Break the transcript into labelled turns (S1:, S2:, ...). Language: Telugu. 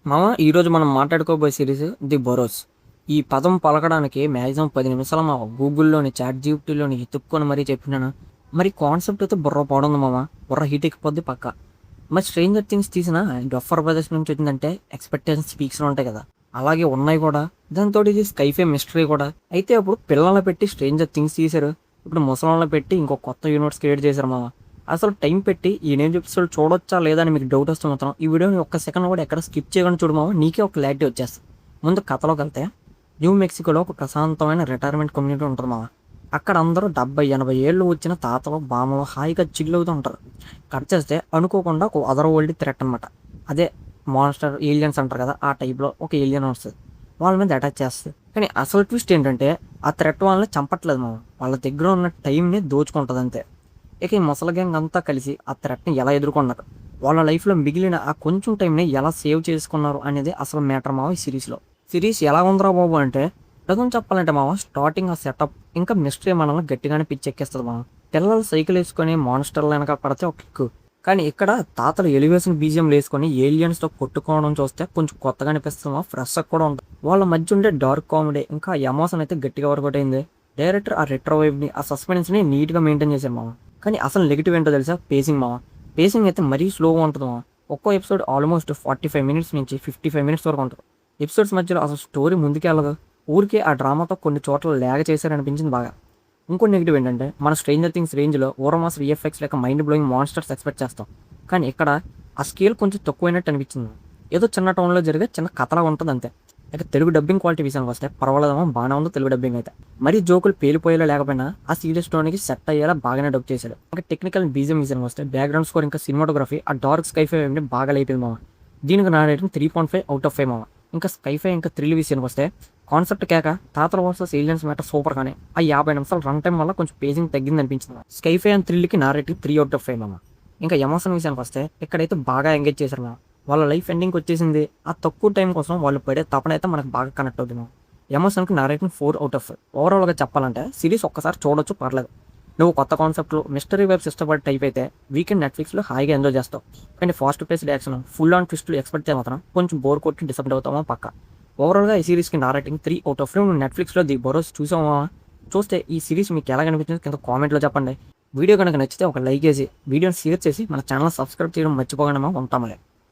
S1: మామ ఈరోజు మనం మాట్లాడుకోబోయే సిరీస్ ది బొరోస్. ఈ పదం పలకడానికి మ్యాక్సిమం 10 నిమిషాలు మామ గూగుల్లోని చాట్ జీపీటీలోని ఎతుక్కొని మరీ చెప్పినాను. మరి కాన్సెప్ట్ అయితే బుర్ర పోడుంది మామ. బుర్ర హీట్ ఎక్కిపోద్ది పక్క. మరి స్ట్రేంజర్ థింగ్స్ తీసిన డఫర్ బ్రదర్స్ నుంచి వచ్చిందంటే ఎక్స్పెక్టేషన్ స్పీక్స్లో ఉంటాయి కదా, అలాగే ఉన్నాయి కూడా. దాంతో ఇది స్కైఫే మిస్టరీ కూడా. అయితే అప్పుడు పిల్లల్ని పెట్టి స్ట్రేంజర్ థింగ్స్ తీశారు, ఇప్పుడు ముసలాళ్ళని పెట్టి ఇంకో కొత్త యూనివర్స్ క్రియేట్ చేశారు మామ. అసలు టైం పెట్టి ఈ నేను ఎపిసోడ్ చూడొచ్చా లేదా అని మీకు డౌట్ వస్తే మాత్రం ఈ వీడియోని ఒక్క సెకండ్ కూడా ఎక్కడ స్కిప్ చేయకుండా చూడమావా, నీకే ఒక క్లారిటీ వచ్చేస్తుంది. ముందు కథలోకి వెళ్తే, న్యూ మెక్సికోలో ఒక ప్రశాంతమైన రిటైర్మెంట్ కమ్యూనిటీ ఉంటుంది మామ. అక్కడ అందరూ 70-80 ఏళ్ళు వచ్చిన తాతలు బామలు హాయిగా చిల్ అవుతూ ఉంటారు. కట్ చేస్తే అనుకోకుండా ఒక అదర్ వరల్డ్ థ్రెట్ అనమాట. అదే మాన్స్టర్ ఏలియన్స్ అంటారు కదా, ఆ టైప్లో ఒక ఏలియన్ వస్తుంది, వాళ్ళ మీద అటాక్ చేస్తుంది. కానీ అసలు ట్విస్ట్ ఏంటంటే ఆ థ్రెట్ వాళ్ళని చంపట్లేదు మామ, వాళ్ళ దగ్గర ఉన్న టైంని దోచుకుంటుంది అంతే. ఇక ఈ ముసలి గ్యాంగ్ అంతా కలిసి ఆ థ్రెట్ని ఎలా ఎదుర్కొన్నారు, వాళ్ళ లైఫ్లో మిగిలిన ఆ కొంచెం టైంని ఎలా సేవ్ చేసుకున్నారు అనేది అసలు మ్యాటర్ మావ. ఈ సిరీస్ ఎలా ఉందిరా బాబు అంటే, నిజం చెప్పాలంటే మావ, స్టార్టింగ్ ఆ సెటప్ ఇంకా మిస్టరీ మనల్ని గట్టిగానే పిచ్చెక్కేస్తుంది మావ. పిల్లలు సైకిల్ వేసుకొని మాన్స్టర్లు వెనక పడితే ఒక కిక్కు, కానీ ఇక్కడ తాతలు ఎలివేషన్ బీజియం వేసుకొని ఏలియన్స్తో కొట్టుకోవడం చూస్తే కొంచెం కొత్తగా అనిపిస్తుంది, ఫ్రెష్ కూడా ఉంటుంది. వాళ్ళ మధ్య ఉండే డార్క్ కామెడీ ఇంకా ఎమోషన్ అయితే గట్టిగా వర్కౌట్ అయింది. డైరెక్టర్ ఆ రెట్రో వైబ్ని, ఆ సస్పెన్స్ని నీట్గా మెయింటైన్ చేశారు మామ. కానీ అసలు నెగిటివ్ ఏంటో తెలుసా, పేసింగ్ మామ. పేసింగ్ అయితే మరీ స్లోగా ఉంటుంది మామ. ఒక్కో ఎపిసోడ్ ఆల్మోస్ట్ 45 మినిట్స్ నుంచి 55 మినిట్స్ వరకు ఉంటుంది. ఎపిసోడ్స్ మధ్యలో అసలు స్టోరీ ముందుకే వెళ్ళదు, ఊరికే ఆ డ్రామాతో కొన్ని చోట్ల లేగ చేశారనిపించింది బాగా. ఇంకో నెగిటివ్ ఏంటంటే, మన స్ట్రేంజర్ థింగ్స్ రేంజ్లో ఓరమాస్ విఎఫ్ఎక్స్ లేక మైండ్ బ్లోయింగ్ మాన్స్టర్స్ ఎక్స్పెక్ట్ చేస్తాం, కానీ ఇక్కడ ఆ స్కేల్ కొంచెం తక్కువైనట్టు అనిపించింది. ఏదో చిన్న టౌన్లో జరిగే చిన్న కథలా ఉంటుంది అంతే. ఇక తెలుగు డబ్బింగ్ క్వాలిటీ విషయానికి వస్తే పర్వాలేదేమో, బాగానే ఉంది తెలుగు డబ్బింగ్ అయితే. మరి జోకులు పేలిపోయేలా లేకపోయినా ఆ సీరియస్ టోన్కి సెట్ అయ్యేలా బాగానే డబ్ చేశాడు. ఇంకా టెక్నికల్ బీజియం విషయానికి వస్తే బ్యాక్గ్రౌండ్ స్కోర్ ఇంకా సినిమాటోగ్రఫీ ఆ డార్క్ స్కైఫై బాగా లేపింది మామ. దీనికి నా రేటింగ్ 3.5 అవుట్ ఆఫ్ 5 మామ. ఇంకా స్కైఫై ఇంకా థ్రిల్ విషయానికి వస్తే కాన్సెప్ట్ కేక తాతల వర్సెస్ ఏలియన్స్ మ్యాటర్ సూపర్, కానీ ఆ 50 నిమిషాలు రన్ టైం వల్ల కొంచెం పేజింగ్ తగ్గింది అనిపించింది. స్కైఫై అండ్ థ్రిల్కి నా రేటింగ్ 3 అవుట్ ఆఫ్ 5 మామ. ఇంకా ఎమోషన్ విషయానికి వస్తే ఇక్కడైతే బాగా ఎంగేజ్ చేశారు మామ. వాళ్ళ లైఫ్ ఎండింగ్కి వచ్చేసింది, ఆ తక్కువ టైం కోసం వాళ్ళు పడే తపన అయితే మనకు బాగా కనెక్ట్ అవుతుంది. ఎమోషన్కి నా రేటింగ్ 4 అవుట్ ఆఫ్ 5. ఓవరాల్గా చెప్పాలంటే సిరీస్ ఒక్కసారి చూడొచ్చు, పర్లేదు. నువ్వు కొత్త కాన్సెప్ట్లు మిస్టరీ వైబ్స్ ఇష్టపడే టైప్ అయితే వీకెండ్ నెట్ఫ్లిక్స్లో హాయిగా ఎంజాయ్ చేస్తావు. కానీ fast paced action full on ట్విస్ట్లు ఎక్స్పెక్ట్ చేయ మాత్రం కొంచెం బోర్ కొట్టి డిసప్పాయింట్ అవుతామో పక్క. ఓవరాల్గా ఈ సిరీస్కి నా రేటింగ్ 3 అవుట్ ఆఫ్ 5. నువ్వు నెట్ఫ్లిక్స్లో ది బొరోస్ చూసావా? చూస్తే ఈ సిరీస్ మీకు ఎలా కనిపించింది కింద కామెంట్లో చెప్పండి. వీడియో కనుక నచ్చితే ఒక లైక్ చేసి వీడియోని షేర్ చేసి మన ఛానల్ సబ్స్క్రైబ్ చేయడం మర్చిపోకుండా ఉంటామలే.